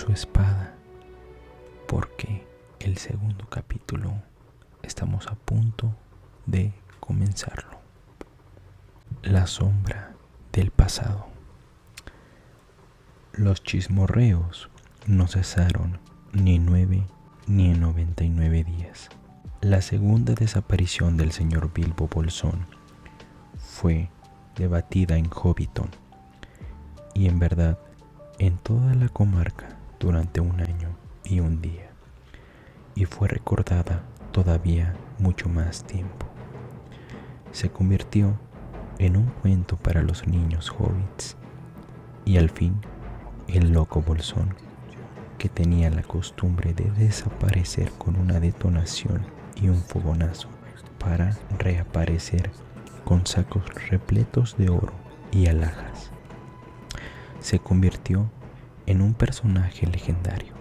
su espada, porque el segundo capítulo estamos a punto de comenzarlo. La sombra del pasado. Los chismorreos no cesaron ni en 9 ni en 99 días. La segunda desaparición del señor Bilbo Bolsón fue debatida en Hobbiton y en verdad en toda la comarca durante un año y un día, y fue recordada todavía mucho más tiempo. Se convirtió en un cuento para los niños hobbits, y al fin el loco Bolsón, que tenía la costumbre de desaparecer con una detonación y un fogonazo para reaparecer con sacos repletos de oro y alhajas, se convirtió en un personaje legendario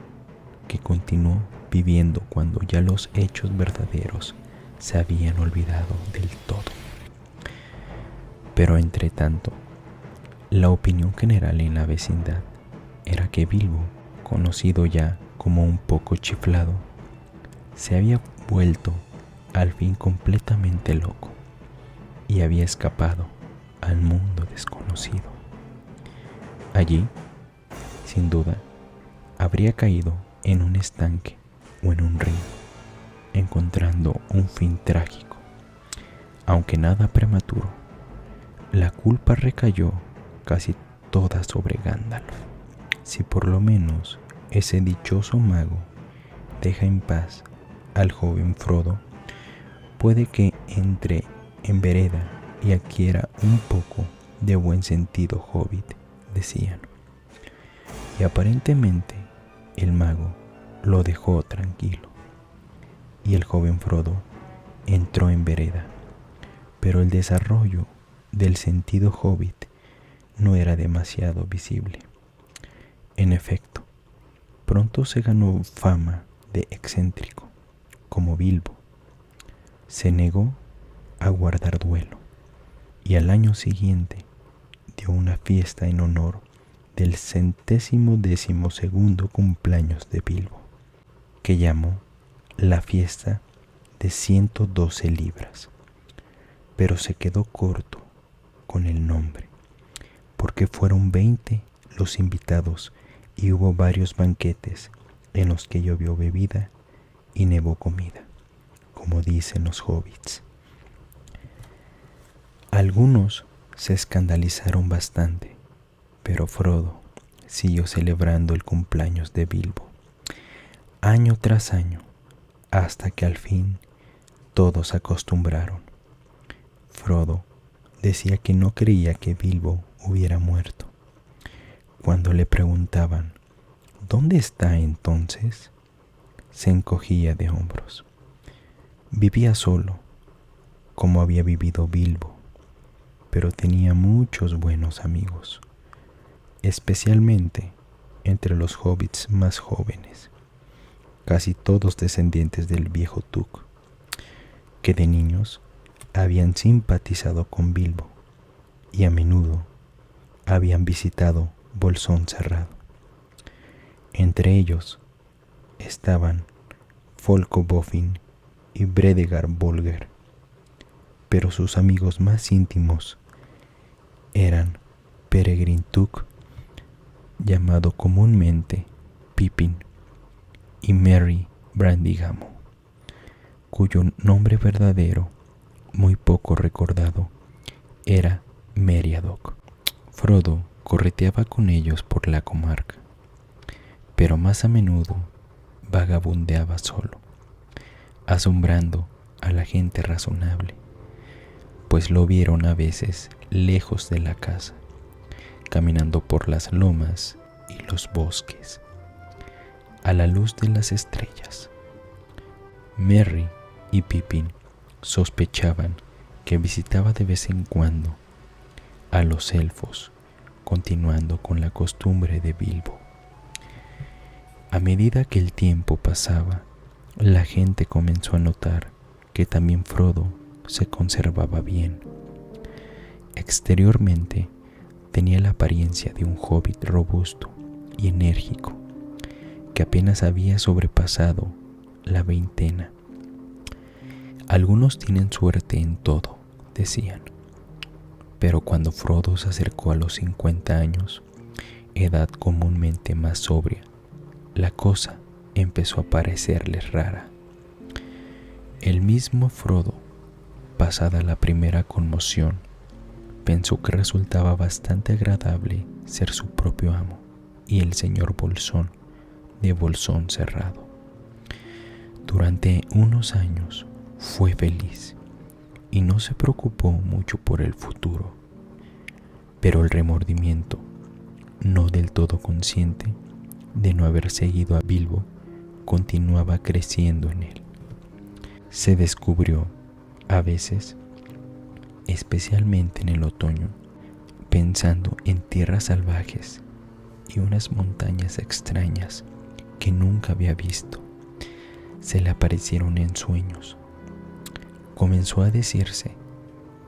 que continuó viviendo cuando ya los hechos verdaderos se habían olvidado del todo. Pero entre tanto, la opinión general en la vecindad era que Bilbo, conocido ya como un poco chiflado, se había vuelto al fin completamente loco y había escapado al mundo desconocido. Allí, sin duda, habría caído en un estanque o en un río, encontrando un fin trágico. Aunque nada prematuro, la culpa recayó casi toda sobre Gandalf. Si por lo menos ese dichoso mago deja en paz al joven Frodo, puede que entre en vereda y adquiera un poco de buen sentido hobbit, decían. Y aparentemente el mago lo dejó tranquilo, y el joven Frodo entró en vereda, pero el desarrollo del sentido hobbit no era demasiado visible. En efecto, pronto se ganó fama de excéntrico, como Bilbo. Se negó a guardar duelo, y al año siguiente dio una fiesta en honor del 112º cumpleaños de Bilbo, que llamó la fiesta de 112 libras, pero se quedó corto con el nombre, porque fueron 20 los invitados y hubo varios banquetes en los que llovió bebida y nevó comida, como dicen los hobbits. Algunos se escandalizaron bastante, pero Frodo siguió celebrando el cumpleaños de Bilbo, año tras año, hasta que al fin todos se acostumbraron. Frodo decía que no creía que Bilbo hubiera muerto. Cuando le preguntaban ¿dónde está entonces?, se encogía de hombros. Vivía solo, como había vivido Bilbo, pero tenía muchos buenos amigos, especialmente entre los hobbits más jóvenes, casi todos descendientes del viejo Tuk, que de niños habían simpatizado con Bilbo y a menudo habían visitado Bolsón Cerrado. Entre ellos estaban Folco Boffin y Bredegar Bolger, pero sus amigos más íntimos eran Peregrin Took, llamado comúnmente Pippin, y Merry Brandigamo, cuyo nombre verdadero, muy poco recordado, era Meriadoc. Frodo correteaba con ellos por la comarca, pero más a menudo vagabundeaba solo, asombrando a la gente razonable, pues lo vieron a veces lejos de la casa, caminando por las lomas y los bosques, a la luz de las estrellas. Merry y Pippin sospechaban que visitaba de vez en cuando a los elfos, continuando con la costumbre de Bilbo. A medida que el tiempo pasaba, la gente comenzó a notar que también Frodo se conservaba bien. Exteriormente tenía la apariencia de un hobbit robusto y enérgico, que apenas había sobrepasado la veintena. Algunos tienen suerte en todo, decían. Pero cuando Frodo se acercó a los 50 años, edad comúnmente más sobria, la cosa empezó a parecerles rara. El mismo Frodo, pasada la primera conmoción, pensó que resultaba bastante agradable ser su propio amo y el señor Bolsón de Bolsón Cerrado. Durante unos años fue feliz y no se preocupó mucho por el futuro, pero el remordimiento, no del todo consciente de no haber seguido a Bilbo, continuaba creciendo en él. Se descubrió, a veces, especialmente en el otoño, pensando en tierras salvajes y unas montañas extrañas que nunca había visto. Se le aparecieron en sueños. Comenzó a decirse,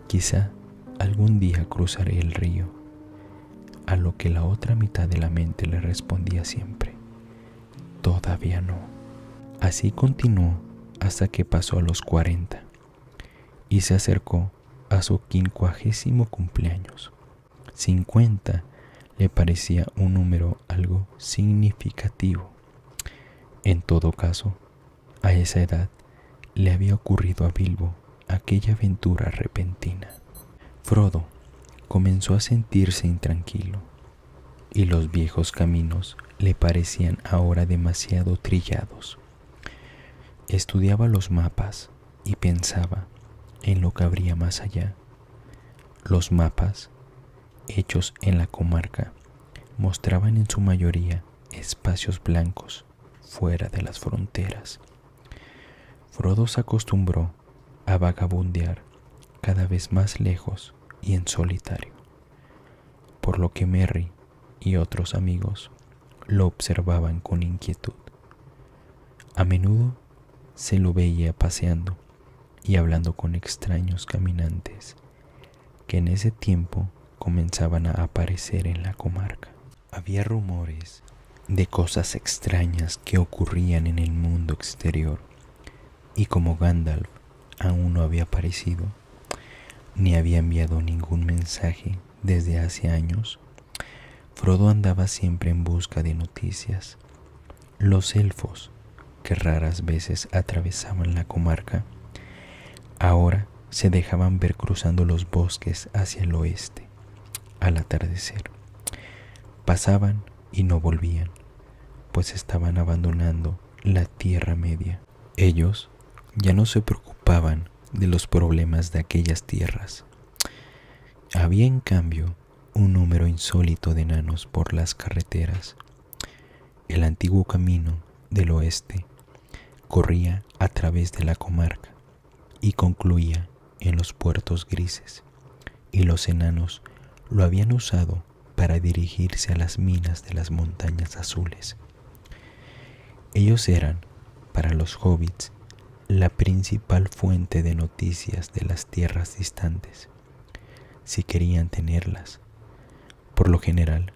quizá algún día cruzaré el río, a lo que la otra mitad de la mente le respondía siempre, todavía no. Así continuó hasta que pasó a los 40 y se acercó a su 50º cumpleaños. 50 le parecía un número algo significativo. En todo caso, a esa edad le había ocurrido a Bilbo aquella aventura repentina. Frodo comenzó a sentirse intranquilo y los viejos caminos le parecían ahora demasiado trillados. Estudiaba los mapas y pensaba en lo que habría más allá. Los mapas, hechos en la comarca, mostraban en su mayoría espacios blancos fuera de las fronteras. Frodo se acostumbró a vagabundear cada vez más lejos y en solitario, por lo que Merry y otros amigos lo observaban con inquietud. A menudo se lo veía paseando y hablando con extraños caminantes que en ese tiempo comenzaban a aparecer en la comarca. Había rumores de cosas extrañas que ocurrían en el mundo exterior, y como Gandalf aún no había aparecido, ni había enviado ningún mensaje desde hace años, Frodo andaba siempre en busca de noticias. Los elfos, que raras veces atravesaban la comarca, ahora se dejaban ver cruzando los bosques hacia el oeste, al atardecer. Pasaban y no volvían, pues estaban abandonando la Tierra Media. Ellos ya no se preocupaban de los problemas de aquellas tierras. Había en cambio un número insólito de enanos por las carreteras. El antiguo camino del oeste corría a través de la comarca y concluía en los puertos grises, y los enanos lo habían usado para dirigirse a las minas de las montañas azules. Ellos eran, para los hobbits, la principal fuente de noticias de las tierras distantes, si querían tenerlas. Por lo general,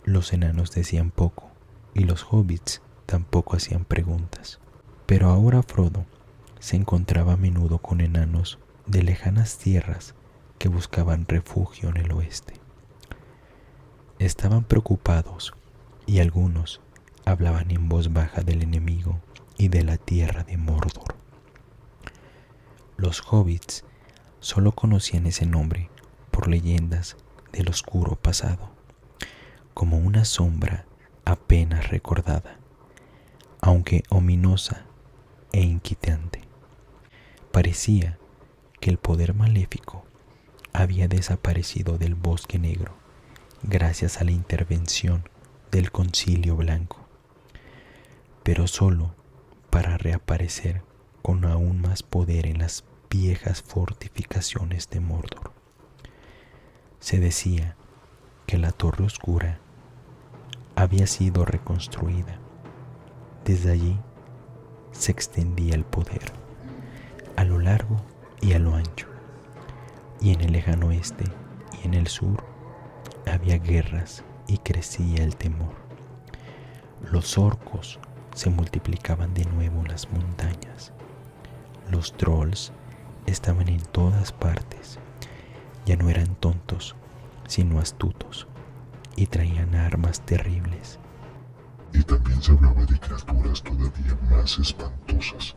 los enanos decían poco y los hobbits tampoco hacían preguntas. Pero ahora Frodo se encontraba a menudo con enanos de lejanas tierras que buscaban refugio en el oeste. Estaban preocupados y algunos hablaban en voz baja del enemigo y de la tierra de Mordor. Los hobbits solo conocían ese nombre por leyendas del oscuro pasado, como una sombra apenas recordada, aunque ominosa e inquietante. Parecía que el poder maléfico había desaparecido del Bosque Negro gracias a la intervención del Concilio Blanco, pero solo para reaparecer con aún más poder en las viejas fortificaciones de Mordor. Se decía que la Torre Oscura había sido reconstruida. Desde allí se extendía el poder a lo largo y a lo ancho, y en el lejano oeste y en el sur había guerras y crecía el temor. Los orcos se multiplicaban de nuevo en las montañas. Los trolls estaban en todas partes. Ya no eran tontos, sino astutos, y traían armas terribles. Y también se hablaba de criaturas todavía más espantosas,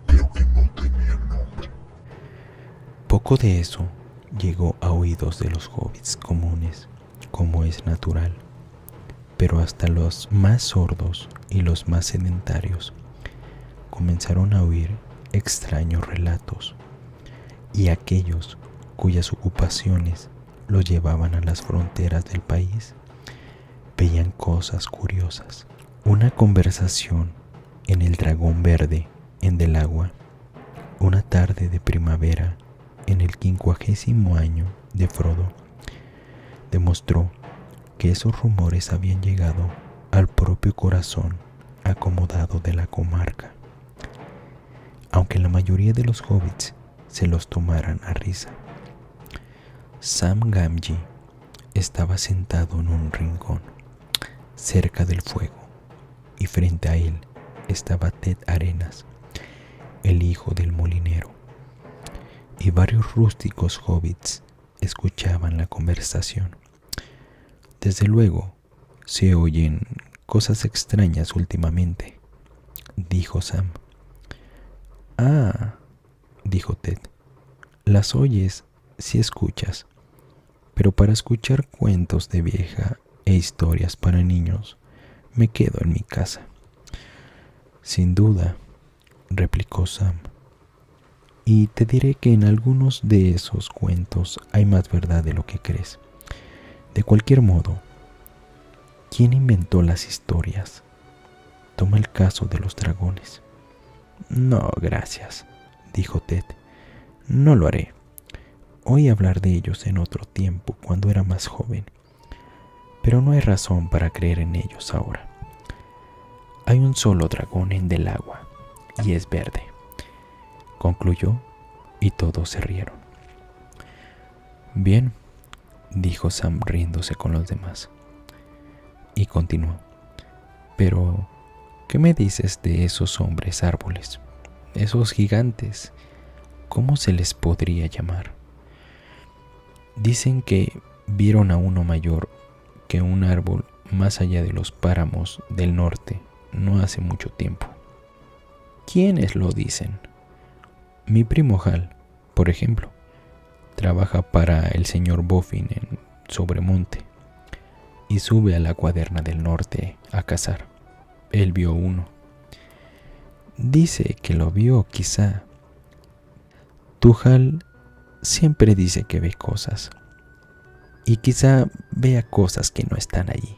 pero que no tenían nombre. Poco de eso llegó a oídos de los hobbits comunes, como es natural, pero hasta los más sordos y los más sedentarios comenzaron a oír extraños relatos, y aquellos cuyas ocupaciones los llevaban a las fronteras del país veían cosas curiosas. Una conversación en el Dragón Verde en Delagua, una tarde de primavera en el 50º año de Frodo, demostró que esos rumores habían llegado al propio corazón acomodado de la comarca, aunque la mayoría de los hobbits se los tomaran a risa. Sam Gamgee estaba sentado en un rincón cerca del fuego, y frente a él estaba Ted Arenas, el hijo del molinero, y varios rústicos hobbits escuchaban la conversación. Desde luego, se oyen cosas extrañas últimamente, dijo Sam. Ah, dijo Ted, las oyes si escuchas, pero para escuchar cuentos de vieja e historias para niños, me quedo en mi casa. Sin duda, replicó Sam, y te diré que en algunos de esos cuentos hay más verdad de lo que crees. De cualquier modo, ¿quién inventó las historias? Toma el caso de los dragones. No, gracias, dijo Ted. No lo haré. Oí hablar de ellos en otro tiempo, cuando era más joven, pero no hay razón para creer en ellos ahora. Hay un solo dragón en Delagua, y es verde, concluyó, y todos se rieron. Bien, dijo Sam riéndose con los demás, y continuó. Pero, ¿qué me dices de esos hombres árboles? Esos gigantes, ¿cómo se les podría llamar? Dicen que vieron a uno mayor que un árbol más allá de los páramos del norte no hace mucho tiempo. ¿Quiénes lo dicen? Mi primo Hal, por ejemplo, trabaja para el señor Boffin en Sobremonte y sube a la Cuaderna del Norte a cazar. Él vio uno. Dice que lo vio, quizá. Tu Hal siempre dice que ve cosas, y quizá vea cosas que no están allí.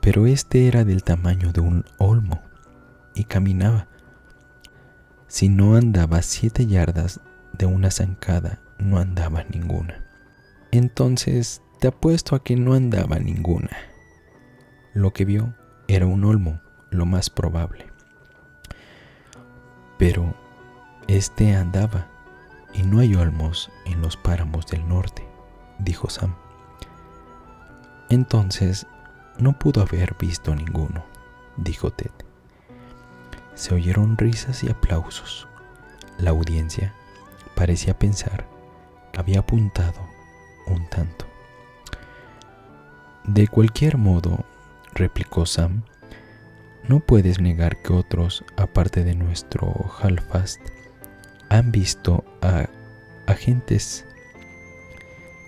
Pero este era del tamaño de un olmo y caminaba. Si no andaba 7 yardas de una zancada, no andaba ninguna. Entonces te apuesto a que no andaba ninguna. Lo que vio era un olmo, lo más probable. Pero este andaba, y no hay olmos en los páramos del norte, dijo Sam. Entonces no pudo haber visto ninguno, dijo Ted. Se oyeron risas y aplausos. La audiencia parecía pensar que había apuntado un tanto. De cualquier modo, replicó Sam, no puedes negar que otros, aparte de nuestro Halfast, han visto a agentes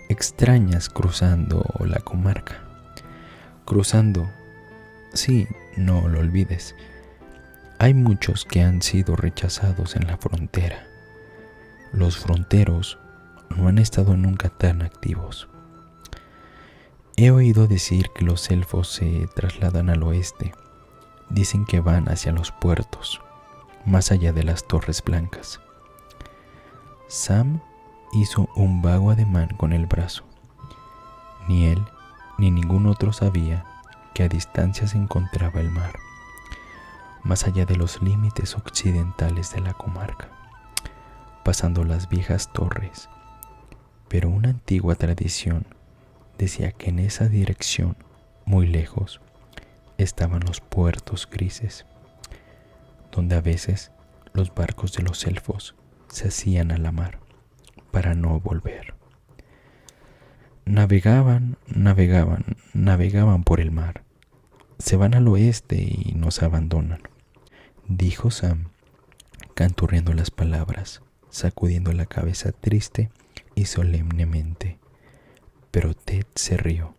extrañas cruzando la comarca. Cruzando, sí, no lo olvides. Hay muchos que han sido rechazados en la frontera. Los fronteros no han estado nunca tan activos. He oído decir que los elfos se trasladan al oeste. Dicen que van hacia los puertos, más allá de las Torres Blancas. Sam hizo un vago ademán con el brazo. Ni él ni ningún otro sabía que a distancia se encontraba el mar, más allá de los límites occidentales de la comarca, pasando las viejas torres. Pero una antigua tradición decía que en esa dirección, muy lejos, estaban los puertos grises, donde a veces los barcos de los elfos se hacían a la mar para no volver. Navegaban por el mar. Se van al oeste y nos abandonan, dijo Sam, canturreando las palabras, sacudiendo la cabeza triste y solemnemente. Pero Ted se rió.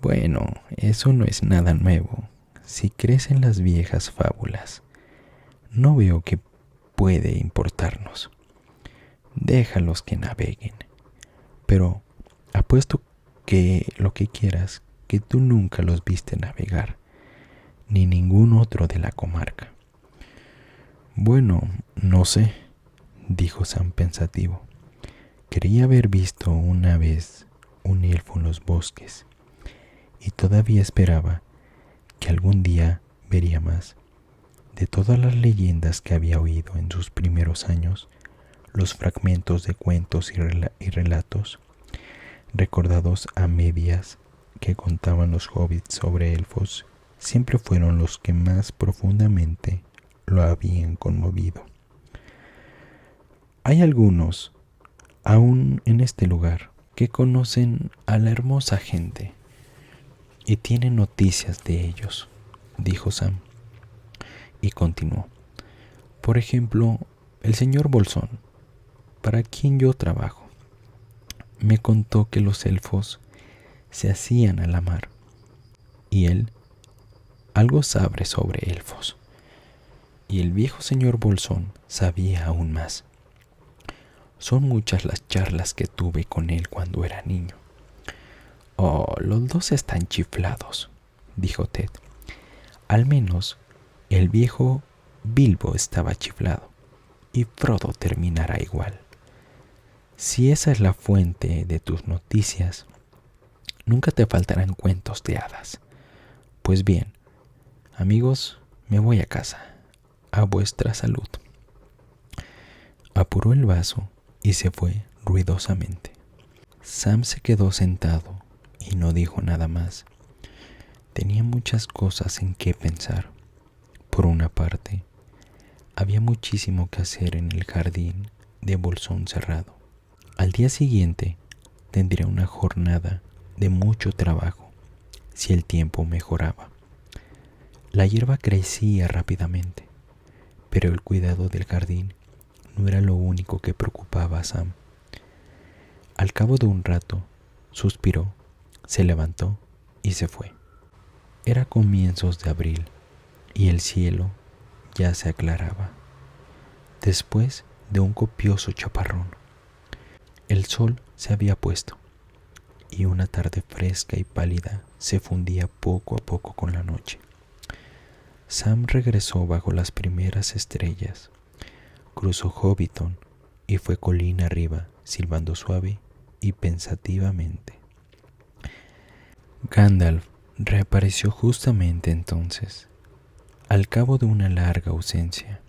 Bueno, eso no es nada nuevo. Si crees en las viejas fábulas, no veo que puede importarnos. Déjalos que naveguen. Pero apuesto que lo que quieras, que tú nunca los viste navegar, ni ningún otro de la comarca. Bueno, no sé, dijo Sam pensativo. Creía haber visto una vez un elfo en los bosques y todavía esperaba que algún día vería más. De todas las leyendas que había oído en sus primeros años, los fragmentos de cuentos y relatos recordados a medias que contaban los hobbits sobre elfos siempre fueron los que más profundamente lo habían conmovido. Hay algunos, aún en este lugar, que conocen a la hermosa gente y tienen noticias de ellos, dijo Sam. Y continuó. Por ejemplo, el señor Bolsón, para quien yo trabajo, me contó que los elfos se hacían a la mar, y él algo sabe sobre elfos. Y el viejo señor Bolsón sabía aún más. Son muchas las charlas que tuve con él cuando era niño. Oh, los dos están chiflados, dijo Ted. Al menos el viejo Bilbo estaba chiflado, y Frodo terminará igual. Si esa es la fuente de tus noticias, nunca te faltarán cuentos de hadas. Pues bien, amigos, me voy a casa. A vuestra salud. Apuró el vaso y se fue ruidosamente. Sam se quedó sentado y no dijo nada más. Tenía muchas cosas en que pensar. Por una parte, había muchísimo que hacer en el jardín de Bolsón cerrado. Al día siguiente tendría una jornada de mucho trabajo si el tiempo mejoraba. La hierba crecía rápidamente, pero el cuidado del jardín no era lo único que preocupaba a Sam. Al cabo de un rato, suspiró, se levantó y se fue. Era comienzos de abril y el cielo ya se aclaraba, después de un copioso chaparrón. El sol se había puesto y una tarde fresca y pálida se fundía poco a poco con la noche. Sam regresó bajo las primeras estrellas, cruzó Hobbiton y fue colina arriba, silbando suave y pensativamente. Gandalf reapareció justamente entonces, al cabo de una larga ausencia.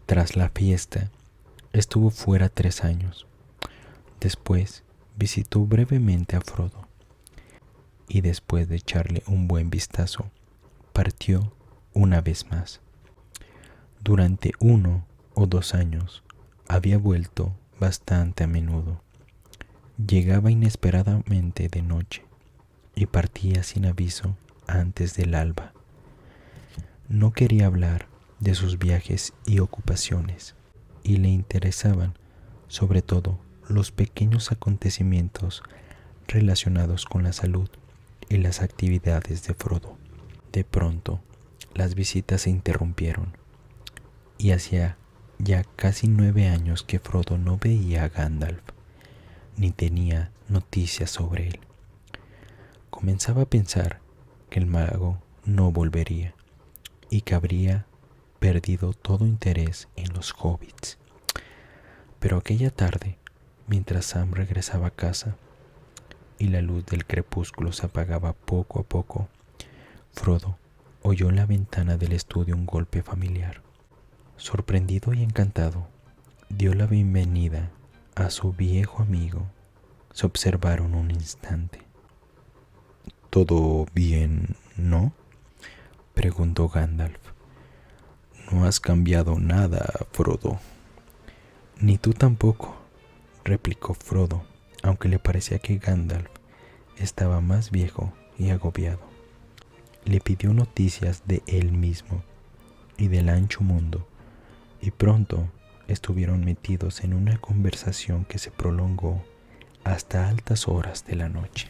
Tras la fiesta, estuvo fuera 3 años. Después visitó brevemente a Frodo y después de echarle un buen vistazo, partió una vez más. Durante 1 o 2 años había vuelto bastante a menudo. Llegaba inesperadamente de noche y partía sin aviso antes del alba. No quería hablar de sus viajes y ocupaciones, y le interesaban sobre todo los pequeños acontecimientos relacionados con la salud y las actividades de Frodo. De pronto, las visitas se interrumpieron, y hacía ya casi 9 años que Frodo no veía a Gandalf, ni tenía noticias sobre él. Comenzaba a pensar que el mago no volvería, y que habría perdido todo interés en los hobbits. Pero aquella tarde, mientras Sam regresaba a casa y la luz del crepúsculo se apagaba poco a poco, Frodo oyó en la ventana del estudio un golpe familiar. Sorprendido y encantado, dio la bienvenida a su viejo amigo. Se observaron un instante. Todo bien, ¿no? Preguntó Gandalf. No has cambiado nada, Frodo. Ni tú tampoco, replicó Frodo, aunque le parecía que Gandalf estaba más viejo y agobiado. Le pidió noticias de él mismo y del ancho mundo, y pronto estuvieron metidos en una conversación que se prolongó hasta altas horas de la noche.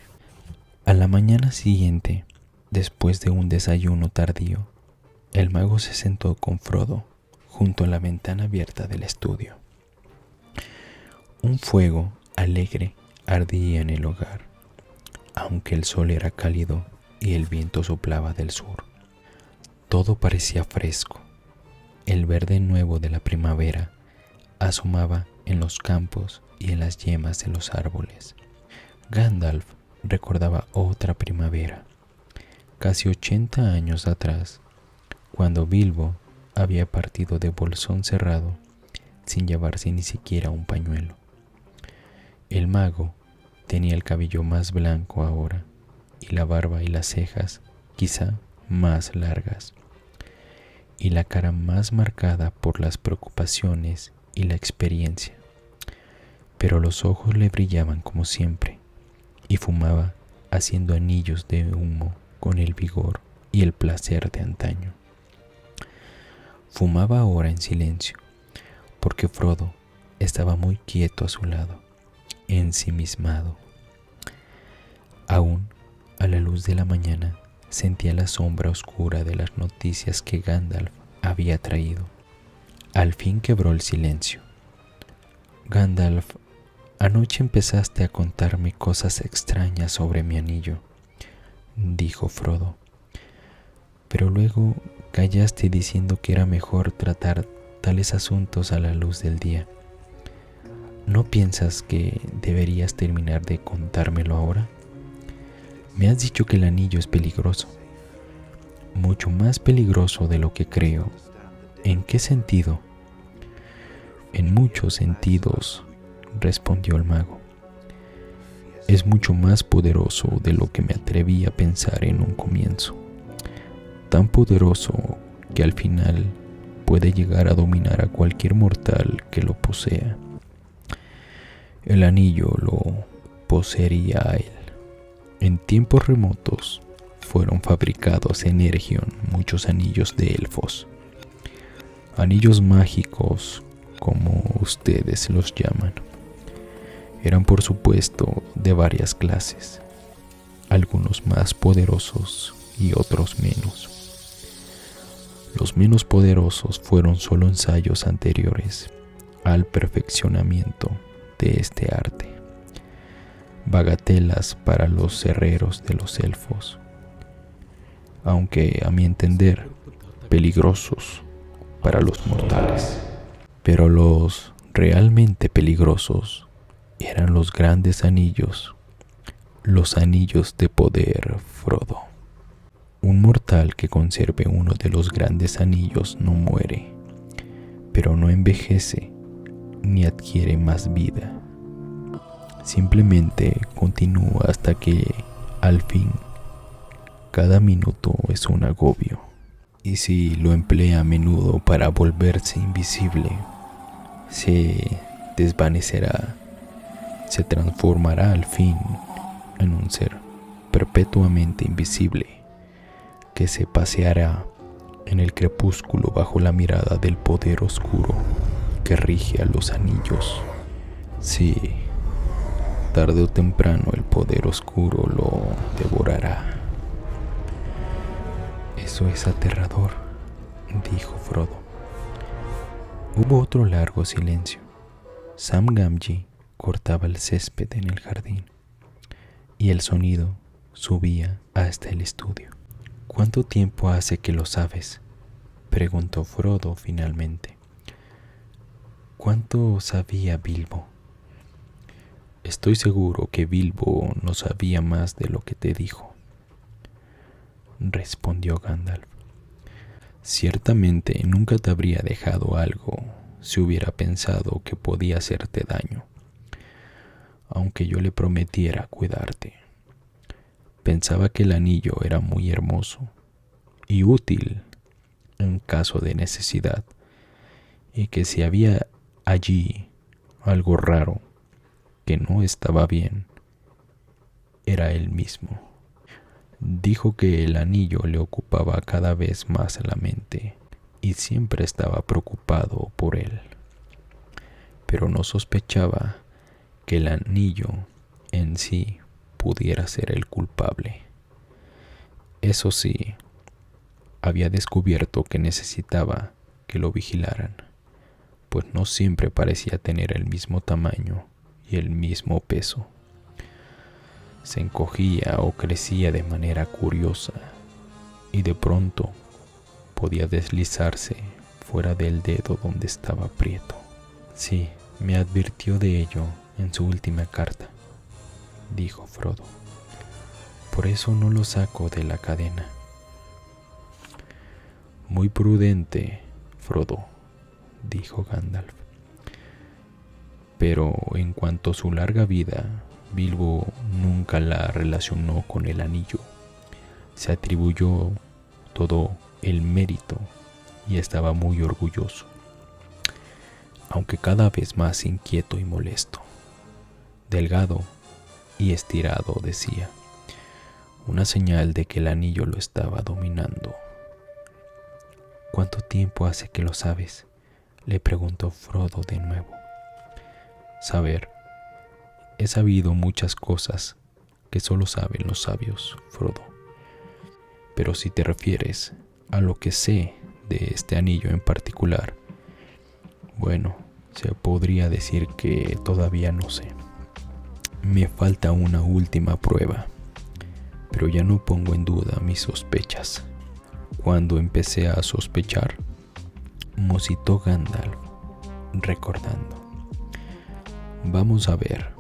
A la mañana siguiente, después de un desayuno tardío, el mago se sentó con Frodo junto a la ventana abierta del estudio. Un fuego alegre ardía en el hogar, aunque el sol era cálido y el viento soplaba del sur. Todo parecía fresco. El verde nuevo de la primavera asomaba en los campos y en las yemas de los árboles. Gandalf recordaba otra primavera, casi 80 años atrás, cuando Bilbo había partido de Bolsón Cerrado sin llevarse ni siquiera un pañuelo. El mago tenía el cabello más blanco ahora y la barba y las cejas quizá más largas, y la cara más marcada por las preocupaciones y la experiencia, pero los ojos le brillaban como siempre, y fumaba haciendo anillos de humo con el vigor y el placer de antaño. Fumaba ahora en silencio, porque Frodo estaba muy quieto a su lado, ensimismado. Aún a la luz de la mañana sentía la sombra oscura de las noticias que Gandalf había traído. Al fin quebró el silencio. Gandalf, anoche empezaste a contarme cosas extrañas sobre mi anillo, dijo Frodo, pero luego callaste diciendo que era mejor tratar tales asuntos a la luz del día. ¿No piensas que deberías terminar de contármelo ahora? Me has dicho que el anillo es peligroso, mucho más peligroso de lo que creo. ¿En qué sentido? En muchos sentidos, respondió el mago. Es mucho más poderoso de lo que me atreví a pensar en un comienzo. Tan poderoso que al final puede llegar a dominar a cualquier mortal que lo posea. El anillo lo poseería a él. En tiempos remotos fueron fabricados en Eregion muchos anillos de elfos. Anillos mágicos, como ustedes los llaman. Eran por supuesto de varias clases, algunos más poderosos y otros menos. Los menos poderosos fueron solo ensayos anteriores al perfeccionamiento de este arte, bagatelas para los herreros de los elfos, aunque a mi entender peligrosos para los mortales. Pero los realmente peligrosos eran los grandes anillos, los anillos de poder, Frodo. Un mortal que conserve uno de los grandes anillos no muere, pero no envejece ni adquiere más vida. Simplemente continúa hasta que, al fin, cada minuto es un agobio. Y si lo emplea a menudo para volverse invisible, se desvanecerá, se transformará al fin en un ser perpetuamente invisible que se paseará en el crepúsculo bajo la mirada del poder oscuro que rige a los anillos. Sí, tarde o temprano el poder oscuro lo devorará. Eso es aterrador, dijo Frodo. Hubo otro largo silencio. Sam Gamgee cortaba el césped en el jardín y el sonido subía hasta el estudio. ¿Cuánto tiempo hace que lo sabes?, preguntó Frodo finalmente. ¿Cuánto sabía Bilbo? Estoy seguro que Bilbo no sabía más de lo que te dijo, respondió Gandalf. Ciertamente nunca te habría dejado algo si hubiera pensado que podía hacerte daño, aunque yo le prometiera cuidarte. Pensaba que el anillo era muy hermoso y útil en caso de necesidad, y que si había allí algo raro que no estaba bien, era él mismo. Dijo que el anillo le ocupaba cada vez más la mente y siempre estaba preocupado por él, pero no sospechaba que el anillo en sí pudiera ser el culpable. Eso sí, había descubierto que necesitaba que lo vigilaran, pues no siempre parecía tener el mismo tamaño y el mismo peso. Se encogía o crecía de manera curiosa y de pronto podía deslizarse fuera del dedo donde estaba aprieto. Sí, me advirtió de ello en su última carta, dijo Frodo. Por eso no lo saco de la cadena. Muy prudente, Frodo, dijo Gandalf. Pero en cuanto a su larga vida, Bilbo nunca la relacionó con el anillo. Se atribuyó todo el mérito y estaba muy orgulloso, aunque cada vez más inquieto y molesto. Delgado y estirado, decía, una señal de que el anillo lo estaba dominando. ¿Cuánto tiempo hace que lo sabes?, le preguntó Frodo de nuevo. Saber. He sabido muchas cosas que solo saben los sabios, Frodo. Pero si te refieres a lo que sé de este anillo en particular, bueno, se podría decir que todavía no sé. Me falta una última prueba, pero ya no pongo en duda mis sospechas. Cuando empecé a sospechar, musitó Gandalf, recordando. Vamos a ver.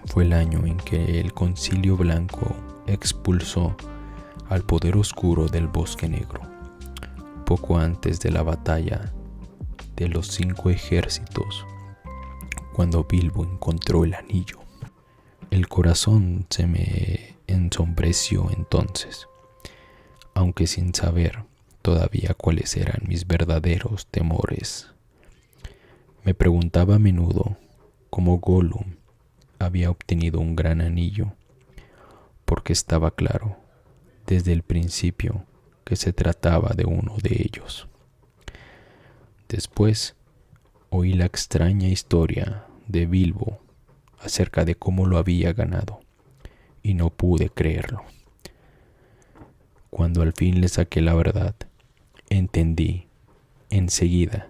Fue el año en que el Concilio Blanco expulsó al poder oscuro del Bosque Negro, poco antes de la batalla de los 5 ejércitos, cuando Bilbo encontró el anillo. El corazón se me ensombreció entonces, aunque sin saber todavía cuáles eran mis verdaderos temores. Me preguntaba a menudo cómo Gollum había obtenido un gran anillo, porque estaba claro desde el principio que se trataba de uno de ellos. Después oí la extraña historia de Bilbo acerca de cómo lo había ganado, y no pude creerlo. Cuando al fin le saqué la verdad, entendí enseguida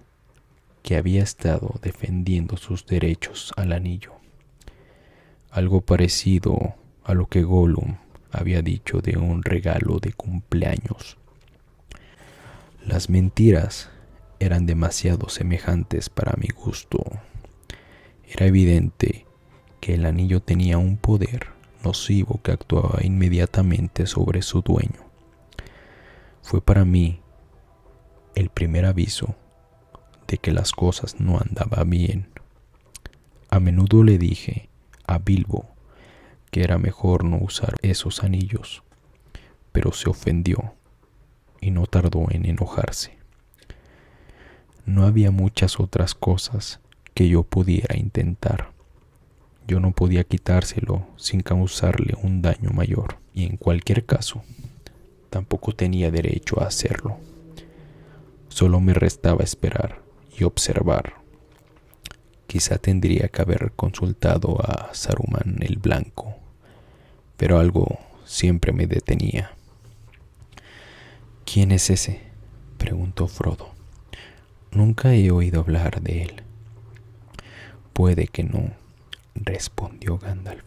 que había estado defendiendo sus derechos al anillo. Algo parecido a lo que Gollum había dicho de un regalo de cumpleaños. Las mentiras eran demasiado semejantes para mi gusto. Era evidente que el anillo tenía un poder nocivo que actuaba inmediatamente sobre su dueño. Fue para mí el primer aviso de que las cosas no andaban bien. A menudo le dije a Bilbo que era mejor no usar esos anillos, pero se ofendió y no tardó en enojarse. No había muchas otras cosas que yo pudiera intentar. Yo no podía quitárselo sin causarle un daño mayor, y en cualquier caso, tampoco tenía derecho a hacerlo. Solo me restaba esperar y observar. Quizá tendría que haber consultado a Saruman el Blanco, pero algo siempre me detenía. ¿Quién es ese?, preguntó Frodo. Nunca he oído hablar de él. Puede que no, respondió Gandalf.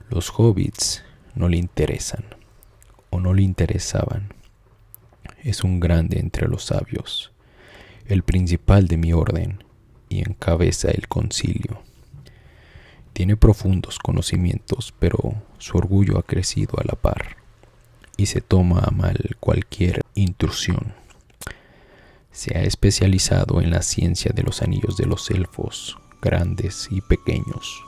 Los hobbits no le interesan, o no le interesaban. Es un grande entre los sabios, el principal de mi orden, y encabeza el concilio. Tiene profundos conocimientos, pero su orgullo ha crecido a la par, y se toma a mal cualquier intrusión. Se ha especializado en la ciencia de los anillos de los elfos, grandes y pequeños,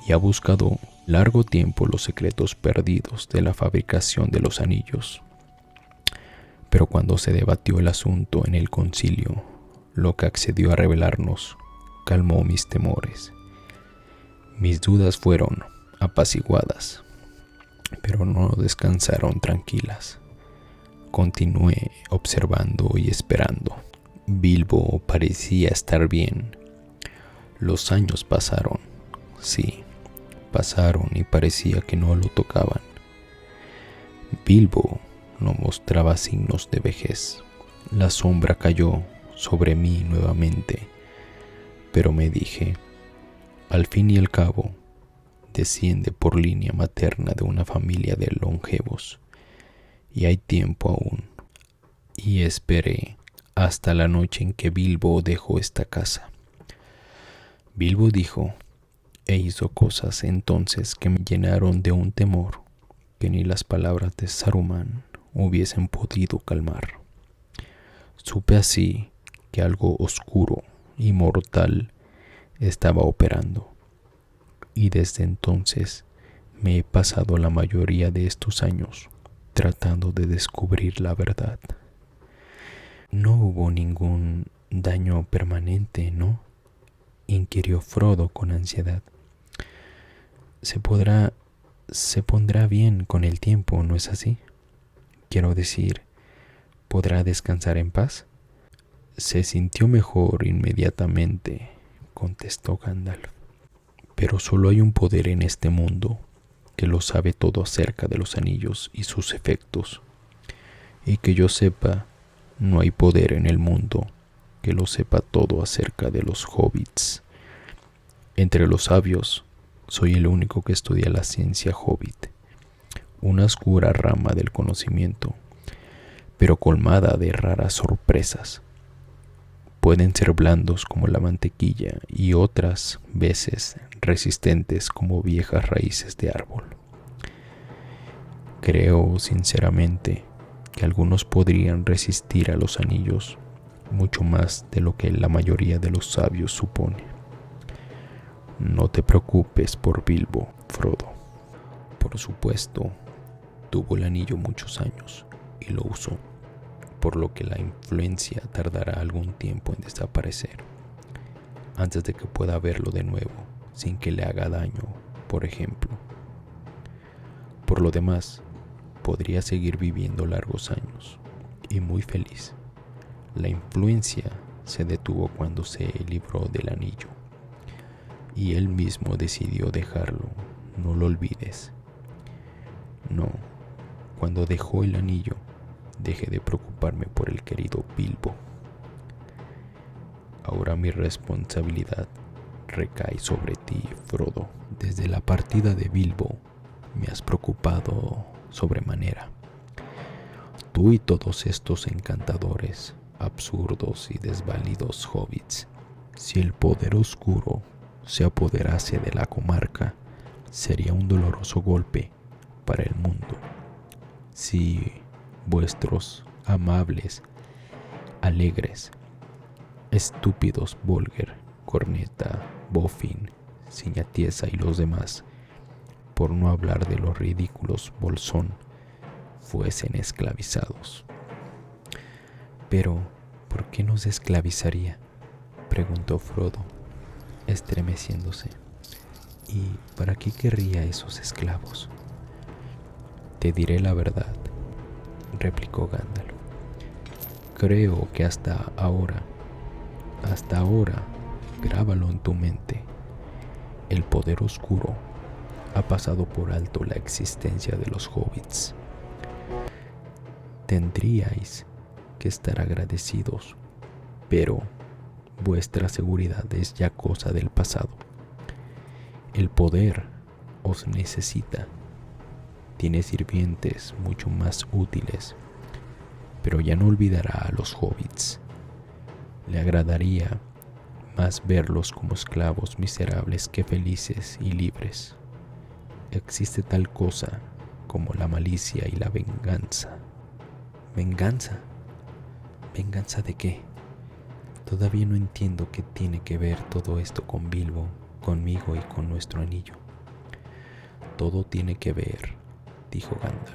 y ha buscado largo tiempo los secretos perdidos de la fabricación de los anillos. Pero cuando se debatió el asunto en el concilio, lo que accedió a revelarnos calmó mis temores. Mis dudas fueron apaciguadas, pero no descansaron tranquilas. Continué observando y esperando. Bilbo parecía estar bien. Los años pasaron, sí, pasaron y parecía que no lo tocaban. Bilbo no mostraba signos de vejez. La sombra cayó sobre mí nuevamente, pero me dije, al fin y al cabo, desciende por línea materna de una familia de longevos, y hay tiempo aún. Y esperé hasta la noche en que Bilbo dejó esta casa. Bilbo dijo e hizo cosas entonces que me llenaron de un temor que ni las palabras de Saruman hubiesen podido calmar. Supe así que algo oscuro y mortal estaba operando, y desde entonces me he pasado la mayoría de estos años tratando de descubrir la verdad. No hubo ningún daño permanente, ¿no?, inquirió Frodo con ansiedad. Se pondrá bien con el tiempo, ¿no es así? Quiero decir, ¿podrá descansar en paz? Se sintió mejor inmediatamente, contestó Gandalf. Pero solo hay un poder en este mundo que lo sabe todo acerca de los anillos y sus efectos. Y que yo sepa, no hay poder en el mundo que lo sepa todo acerca de los hobbits. Entre los sabios, soy el único que estudia la ciencia hobbit, una oscura rama del conocimiento, pero colmada de raras sorpresas. Pueden ser blandos como la mantequilla y otras veces resistentes como viejas raíces de árbol. Creo sinceramente que algunos podrían resistir a los anillos mucho más de lo que la mayoría de los sabios supone. No te preocupes por Bilbo, Frodo. Por supuesto, tuvo el anillo muchos años y lo usó, por lo que la influencia tardará algún tiempo en desaparecer, antes de que pueda verlo de nuevo sin que le haga daño, por ejemplo. Por lo demás, podría seguir viviendo largos años y muy feliz. La influencia se detuvo cuando se libró del anillo, y él mismo decidió dejarlo, no lo olvides. No, cuando dejó el anillo, dejé de preocuparme por el querido Bilbo. Ahora mi responsabilidad recae sobre ti, Frodo. Desde la partida de Bilbo me has preocupado sobremanera. Tú y todos estos encantadores, absurdos y desvalidos hobbits. Si el poder oscuro se apoderase de la comarca, sería un doloroso golpe para el mundo. Si vuestros amables, alegres, estúpidos Bolger, Corneta, Bofin, Ciñatiesa y los demás, por no hablar de los ridículos Bolsón, fuesen esclavizados. Pero, ¿por qué nos esclavizaría?, preguntó Frodo, estremeciéndose. ¿Y para qué querría esos esclavos? Te diré la verdad, replicó Gandalf. Creo que hasta ahora, grábalo en tu mente, el poder oscuro ha pasado por alto la existencia de los hobbits. Tendríais que estar agradecidos, pero vuestra seguridad es ya cosa del pasado. El poder os necesita. Tiene sirvientes mucho más útiles, pero ya no olvidará a los hobbits. Le agradaría más verlos como esclavos miserables que felices y libres. Existe tal cosa como la malicia y la venganza. ¿Venganza? ¿Venganza de qué? Todavía no entiendo qué tiene que ver todo esto con Bilbo, conmigo y con nuestro anillo. Todo tiene que ver, dijo Gandalf.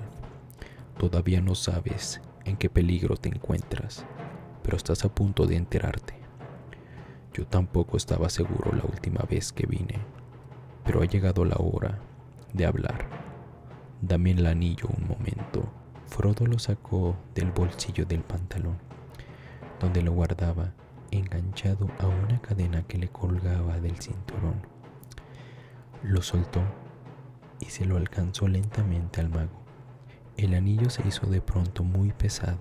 Todavía no sabes en qué peligro te encuentras, pero estás a punto de enterarte. Yo tampoco estaba seguro la última vez que vine, pero ha llegado la hora de hablar. Dame el anillo un momento. Frodo lo sacó del bolsillo del pantalón, donde lo guardaba enganchado a una cadena que le colgaba del cinturón. Lo soltó y se lo alcanzó lentamente al mago. El anillo se hizo de pronto muy pesado,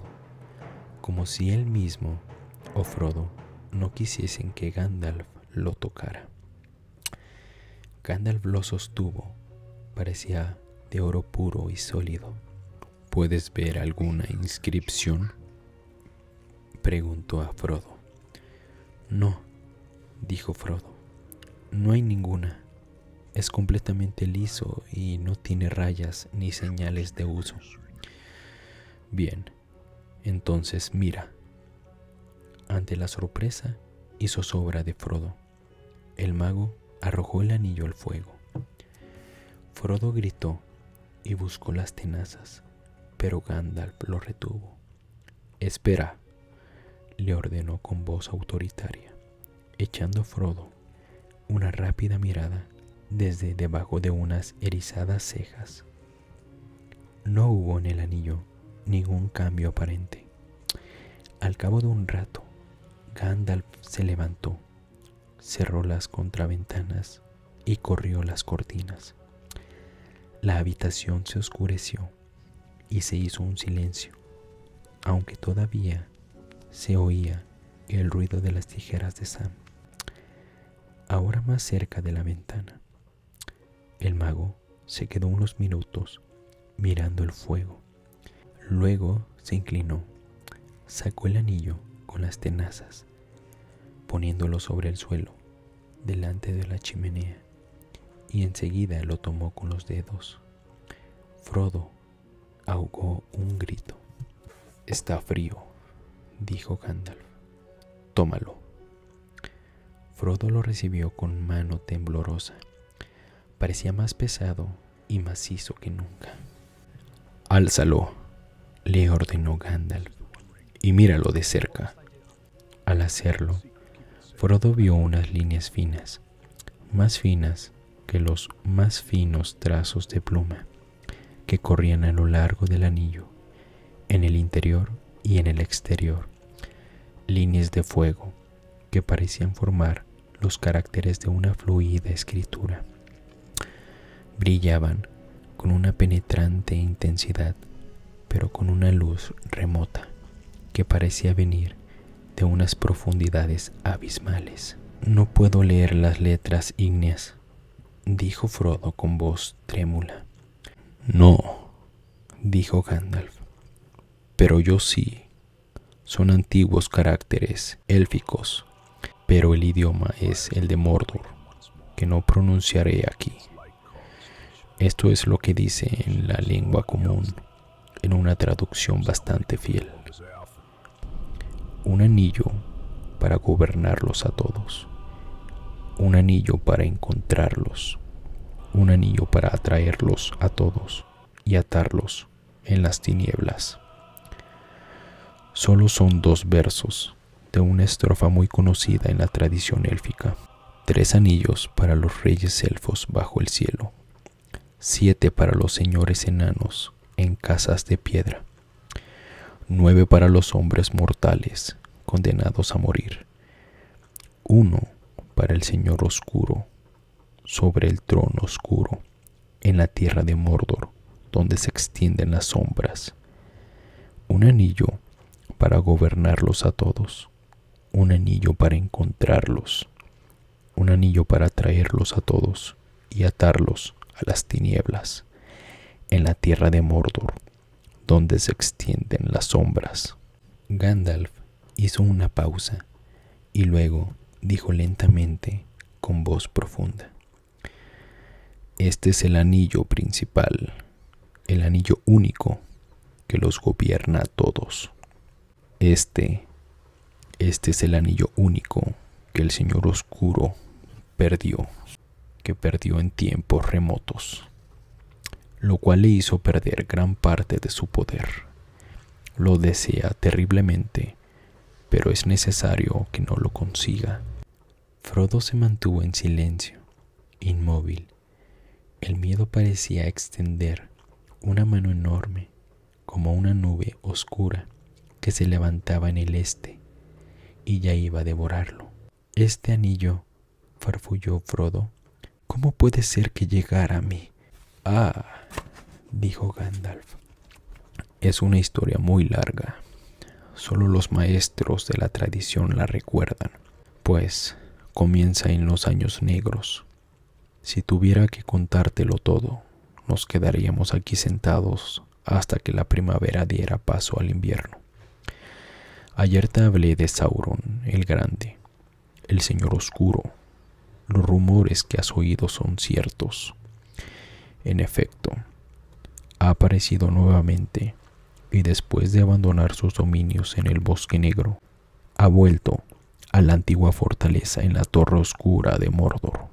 como si él mismo o Frodo no quisiesen que Gandalf lo tocara. Gandalf lo sostuvo. Parecía de oro puro y sólido. ¿Puedes ver alguna inscripción?, preguntó a Frodo. No, dijo Frodo, no hay ninguna. Es completamente liso y no tiene rayas ni señales de uso. Bien, entonces mira. Ante la sorpresa y zozobra de Frodo, el mago arrojó el anillo al fuego. Frodo gritó y buscó las tenazas, pero Gandalf lo retuvo. Espera, le ordenó con voz autoritaria, echando a Frodo una rápida mirada desde debajo de unas erizadas cejas. No hubo en el anillo ningún cambio aparente. Al cabo de un rato, Gandalf se levantó, cerró las contraventanas y corrió las cortinas. La habitación se oscureció y se hizo un silencio, aunque todavía se oía el ruido de las tijeras de Sam. Ahora más cerca de la ventana, el mago se quedó unos minutos mirando el fuego. Luego se inclinó, sacó el anillo con las tenazas, poniéndolo sobre el suelo, delante de la chimenea, y enseguida lo tomó con los dedos. Frodo ahogó un grito. Está frío, dijo Gandalf. Tómalo. Frodo lo recibió con mano temblorosa. Parecía más pesado y macizo que nunca. Álzalo, le ordenó Gandalf, y míralo de cerca. Al hacerlo, Frodo vio unas líneas finas, más finas que los más finos trazos de pluma, que corrían a lo largo del anillo, en el interior y en el exterior, líneas de fuego que parecían formar los caracteres de una fluida escritura. Brillaban con una penetrante intensidad, pero con una luz remota que parecía venir de unas profundidades abismales. No puedo leer las letras ígneas, dijo Frodo con voz trémula. No, dijo Gandalf, pero yo sí. Son antiguos caracteres élficos, pero el idioma es el de Mordor, que no pronunciaré aquí. Esto es lo que dice en la lengua común, en una traducción bastante fiel. Un anillo para gobernarlos a todos. Un anillo para encontrarlos. Un anillo para atraerlos a todos y atarlos en las tinieblas. Solo son 2 versos de una estrofa muy conocida en la tradición élfica. 3 anillos para los reyes elfos bajo el cielo. 7 para los señores enanos en casas de piedra. 9 para los hombres mortales condenados a morir. 1 para el Señor Oscuro sobre el trono oscuro en la tierra de Mordor, donde se extienden las sombras. Un anillo para gobernarlos a todos. Un anillo para encontrarlos. Un anillo para atraerlos a todos y atarlos a las tinieblas en la tierra de Mordor, donde se extienden las sombras. Gandalf hizo una pausa y luego dijo lentamente con voz profunda: Este es el anillo principal, el anillo único que los gobierna a todos. Este es el anillo único que el Señor Oscuro perdió, que perdió en tiempos remotos. lo cual le hizo perder gran parte de su poder. Lo desea terriblemente, pero es necesario que no lo consiga. Frodo se mantuvo en silencio, inmóvil. El miedo parecía extender una mano enorme, como una nube oscura que se levantaba en el este y ya iba a devorarlo. «Este anillo», farfulló Frodo, «¿cómo puede ser que llegara a mí?» «Ah», dijo Gandalf, «es una historia muy larga. Solo los maestros de la tradición la recuerdan, pues comienza en los años negros. Si tuviera que contártelo todo, nos quedaríamos aquí sentados hasta que la primavera diera paso al invierno. Ayer te hablé de Sauron el Grande, el Señor Oscuro. Los rumores que has oído son ciertos. En efecto, ha aparecido nuevamente y después de abandonar sus dominios en el Bosque Negro, ha vuelto a la antigua fortaleza en la Torre Oscura de Mordor.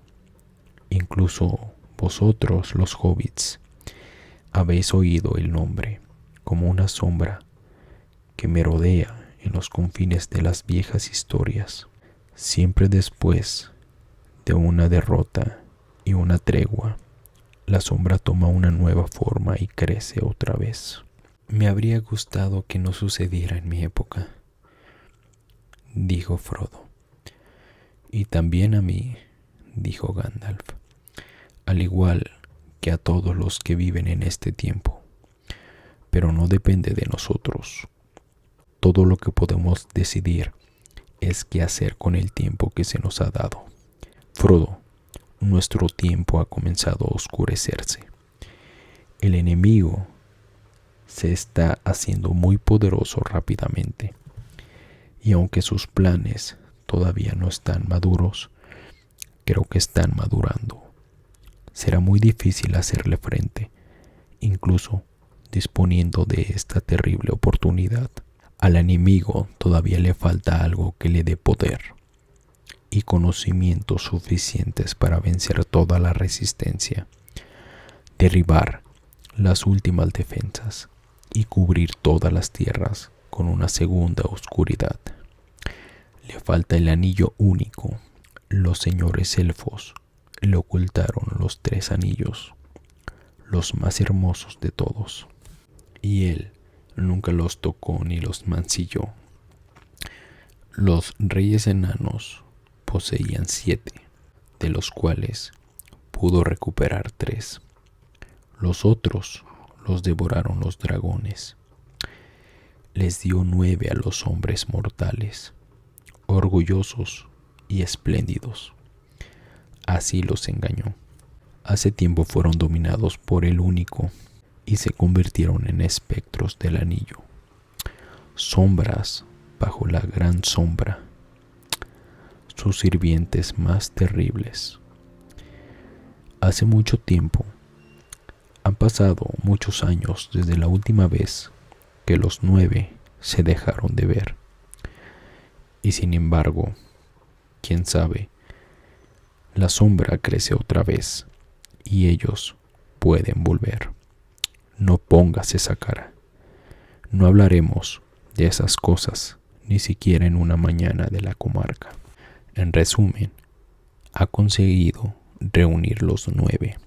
Incluso vosotros, los hobbits, habéis oído el nombre como una sombra que merodea en los confines de las viejas historias. Siempre después de una derrota y una tregua, la sombra toma una nueva forma y crece otra vez. Me habría gustado que no sucediera en mi época», dijo Frodo. «Y también a mí», dijo Gandalf, «al igual que a todos los que viven en este tiempo. Pero no depende de nosotros. Todo lo que podemos decidir es qué hacer con el tiempo que se nos ha dado. Frodo, nuestro tiempo ha comenzado a oscurecerse. El enemigo se está haciendo muy poderoso rápidamente, y aunque sus planes todavía no están maduros, creo que están madurando. Será muy difícil hacerle frente, incluso disponiendo de esta terrible oportunidad. Al enemigo todavía le falta algo que le dé poder y conocimientos suficientes para vencer toda la resistencia, derribar las últimas defensas y cubrir todas las tierras con una segunda oscuridad. Le falta el anillo único. Los señores elfos le ocultaron los 3 anillos, los más hermosos de todos, y él nunca los tocó ni los mancilló. Los reyes enanos poseían 7, de los cuales pudo recuperar 3. Los otros los devoraron los dragones. Les dio 9 a los hombres mortales, orgullosos y espléndidos. Así los engañó. Hace tiempo fueron dominados por el único y se convirtieron en espectros del anillo, sombras bajo la gran sombra, sus sirvientes más terribles. Hace mucho tiempo, han pasado muchos años desde la última vez que los 9 se dejaron de ver. Y sin embargo, quién sabe, la sombra crece otra vez y ellos pueden volver. No pongas esa cara. No hablaremos de esas cosas ni siquiera en una mañana de la comarca. En resumen, ha conseguido reunir los 9,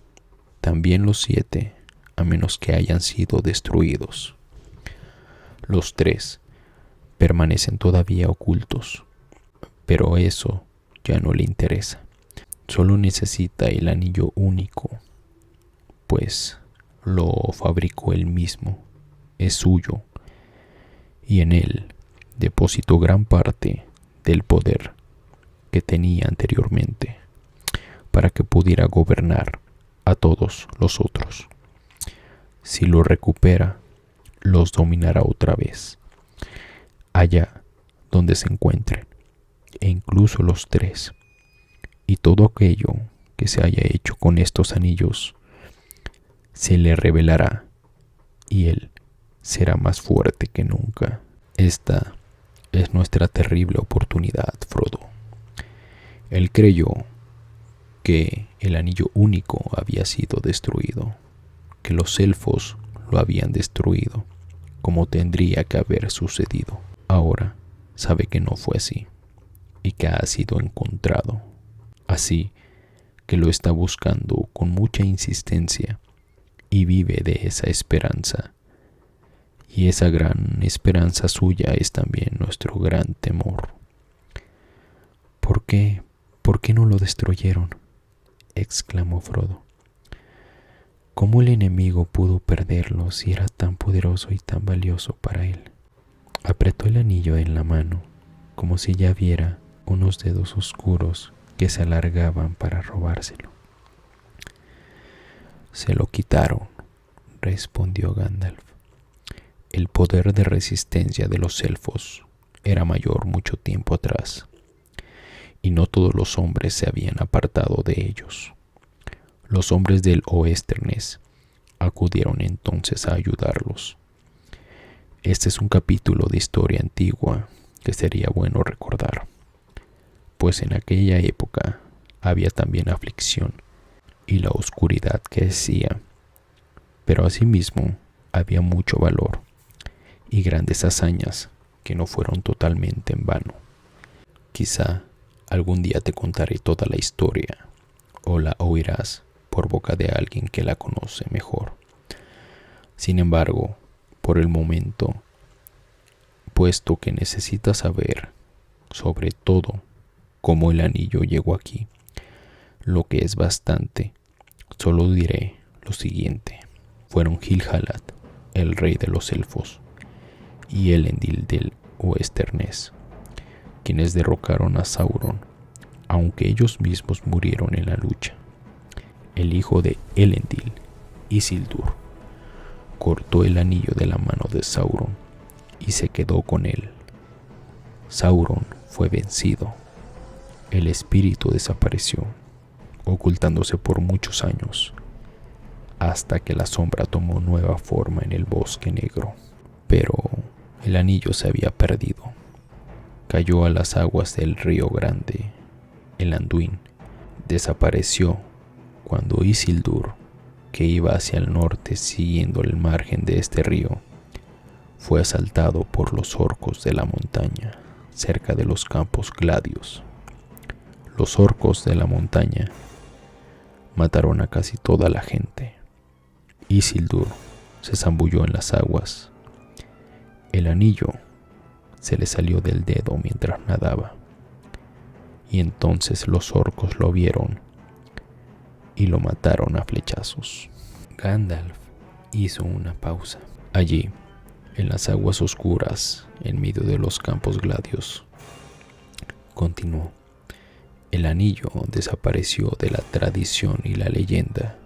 también los 7, a menos que hayan sido destruidos. Los 3 permanecen todavía ocultos, pero eso ya no le interesa. Solo necesita el anillo único, pues lo fabricó él mismo, es suyo, y en él depositó gran parte del poder que tenía anteriormente para que pudiera gobernar a todos los otros. Si lo recupera, los dominará otra vez, allá donde se encuentren, e incluso los 3. Y todo aquello que se haya hecho con estos anillos se le revelará, y él será más fuerte que nunca. Esta es nuestra terrible oportunidad, Frodo. Él creyó que el anillo único había sido destruido, que los elfos lo habían destruido, como tendría que haber sucedido. Ahora sabe que no fue así y que ha sido encontrado. Así que lo está buscando con mucha insistencia y vive de esa esperanza. Y esa gran esperanza suya es también nuestro gran temor. ¿Por qué? ¿Por qué no lo destruyeron?, exclamó Frodo. ¿Cómo el enemigo pudo perderlo si era tan poderoso y tan valioso para él? Apretó el anillo en la mano, como si ya viera unos dedos oscuros que se alargaban para robárselo. Se lo quitaron, respondió Gandalf. El poder de resistencia de los elfos era mayor mucho tiempo atrás, y no todos los hombres se habían apartado de ellos. Los hombres del Oesternes acudieron entonces a ayudarlos. Este es un capítulo de historia antigua que sería bueno recordar, pues en aquella época había también aflicción y la oscuridad crecía, pero asimismo había mucho valor y grandes hazañas que no fueron totalmente en vano. Quizá algún día te contaré toda la historia, o la oirás por boca de alguien que la conoce mejor. Sin embargo, por el momento, puesto que necesitas saber, sobre todo, cómo el anillo llegó aquí, lo que es bastante, solo diré lo siguiente. Fueron Gil-galad, el rey de los elfos, y Elendil del Oesternes, quienes derrocaron a Sauron, aunque ellos mismos murieron en la lucha. El hijo de Elendil, Isildur, cortó el anillo de la mano de Sauron y se quedó con él. Sauron fue vencido. El espíritu desapareció, ocultándose por muchos años, hasta que la sombra tomó nueva forma en el bosque negro. Pero el anillo se había perdido. Cayó a las aguas del río grande, el Anduin. Desapareció cuando Isildur, que iba hacia el norte siguiendo el margen de este río, fue asaltado por los orcos de la montaña, cerca de los campos gladios. Los orcos de la montaña mataron a casi toda la gente. Isildur se zambulló en las aguas. El anillo se le salió del dedo mientras nadaba, y entonces los orcos lo vieron y lo mataron a flechazos. Gandalf hizo una pausa. Allí, en las aguas oscuras, en medio de los campos gladios, continuó. El anillo desapareció de la tradición y la leyenda.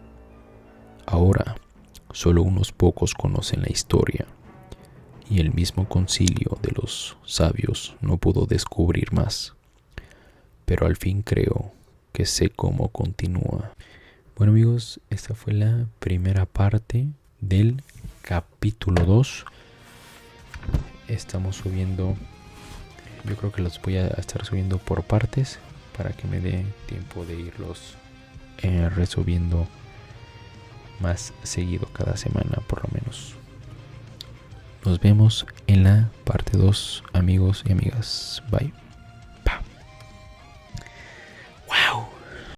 Ahora, solo unos pocos conocen la historia, y el mismo concilio de los sabios no pudo descubrir más. Pero al fin creo que sé cómo continúa. Bueno amigos, esta fue la primera parte del capítulo 2. Estamos subiendo, yo creo que los voy a estar subiendo por partes para que me dé tiempo de irlos resubiendo más seguido cada semana por lo menos. Nos vemos en la parte 2, amigos y amigas. Bye.